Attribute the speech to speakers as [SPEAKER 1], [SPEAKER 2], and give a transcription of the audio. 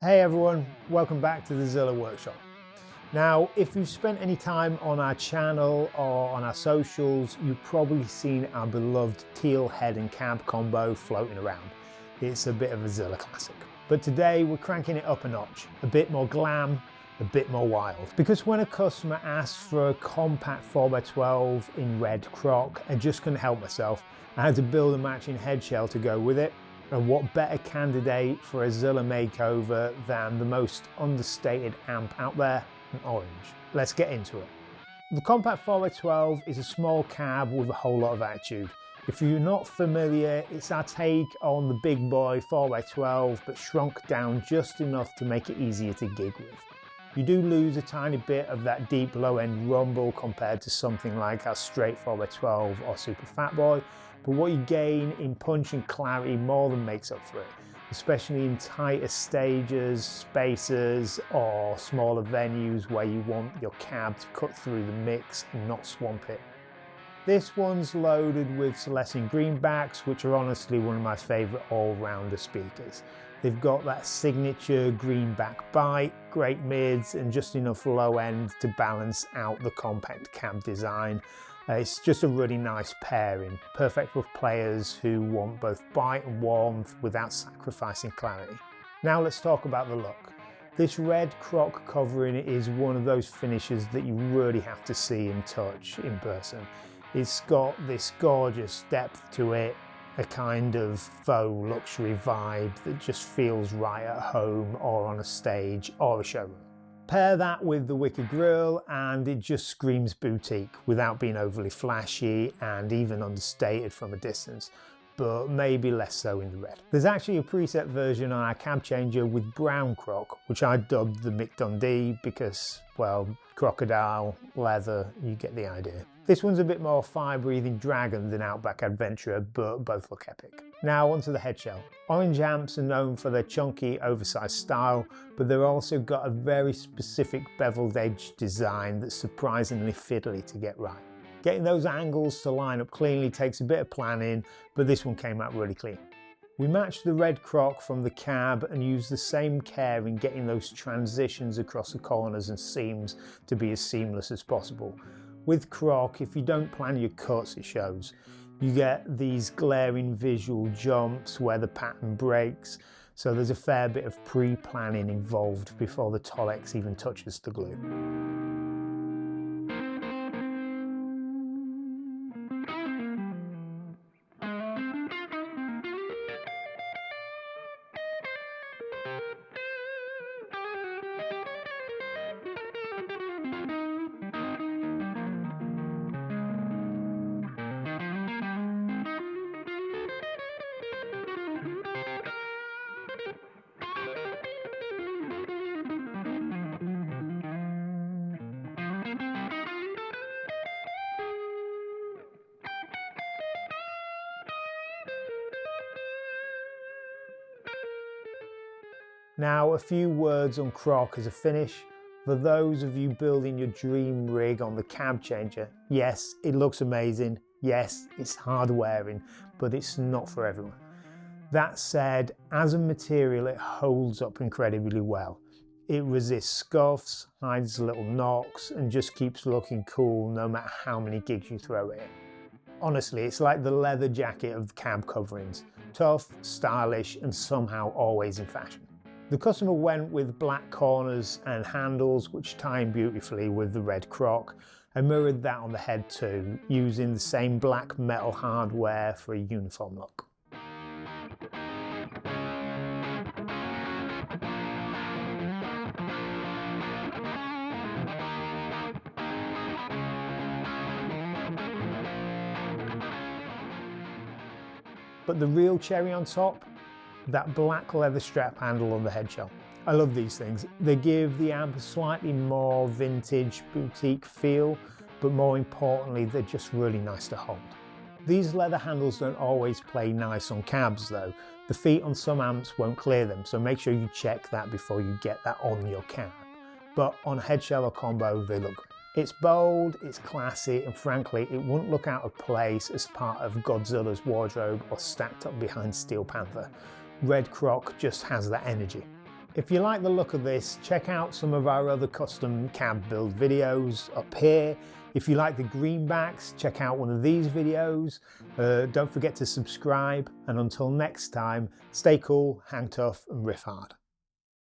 [SPEAKER 1] Hey everyone, welcome back to the Zilla workshop. Now, if you've spent any time on our channel or on our socials, you've probably seen our beloved teal head and cab combo floating around. It's a bit of a Zilla classic. But today we're cranking it up a notch, a bit more glam, a bit more wild. Because when a customer asked for a compact 4x12 in red croc, I just couldn't help myself. I had to build a matching head shell to go with it. And what better candidate for a Zilla makeover than the most understated amp out there, an orange. Let's get into it. The Compact 4x12 is a small cab with a whole lot of attitude. If you're not familiar, it's our take on the big boy 4x12 but shrunk down just enough to make it easier to gig with. You do lose a tiny bit of that deep low end rumble compared to something like our straight 4x12 or Super Fat Boy, but what you gain in punch and clarity more than makes up for it, especially in tighter stages, spaces, or smaller venues where you want your cab to cut through the mix and not swamp it. This one's loaded with Celestion Greenbacks, which are honestly one of my favourite all-rounder speakers. They've got that signature greenback bite, great mids, and just enough low end to balance out the compact cab design. It's just a really nice pairing, perfect for players who want both bite and warmth without sacrificing clarity. Now let's talk about the look. This red croc covering is one of those finishes that you really have to see and touch in person. It's got this gorgeous depth to it, a kind of faux luxury vibe that just feels right at home or on a stage or a showroom. Pair that with the Wicker Grille and it just screams boutique without being overly flashy and even understated from a distance, but maybe less so in the red. There's actually a preset version on our cab changer with brown croc, which I dubbed the Mick Dundee because, well, crocodile, leather, you get the idea. This one's a bit more fire-breathing dragon than Outback Adventurer, but both look epic. Now onto the head shell. Orange amps are known for their chunky, oversized style, but they've also got a very specific beveled edge design that's surprisingly fiddly to get right. Getting those angles to line up cleanly takes a bit of planning, but this one came out really clean. We matched the red croc from the cab and used the same care in getting those transitions across the corners and seams to be as seamless as possible. With croc, if you don't plan your cuts, it shows. You get these glaring visual jumps where the pattern breaks, so there's a fair bit of pre-planning involved before the Tolex even touches the glue. Now a few words on croc as a finish. For those of you building your dream rig on the cab changer, yes, it looks amazing, yes, it's hard wearing, but it's not for everyone. That said, as a material it holds up incredibly well. It resists scuffs, hides little knocks, and just keeps looking cool no matter how many gigs you throw at it. Honestly, it's like the leather jacket of cab coverings. Tough, stylish, and somehow always in fashion. The customer went with black corners and handles which tie in beautifully with the red croc. I mirrored that on the head too, using the same black metal hardware for a uniform look. But the real cherry on top? That black leather strap handle on the head shell. I love these things. They give the amp a slightly more vintage boutique feel, but more importantly, they're just really nice to hold. These leather handles don't always play nice on cabs though. The feet on some amps won't clear them, so make sure you check that before you get that on your cab. But on head shell or combo, they look great. It's bold, it's classy, and frankly, it wouldn't look out of place as part of Godzilla's wardrobe or stacked up behind Steel Panther. Red croc just has that energy. If you like the look of this, check out some of our other custom cab build videos up here. If you like the Greenbacks, check out one of these videos. Don't forget to subscribe, and until next time, stay cool, hang tough and riff hard.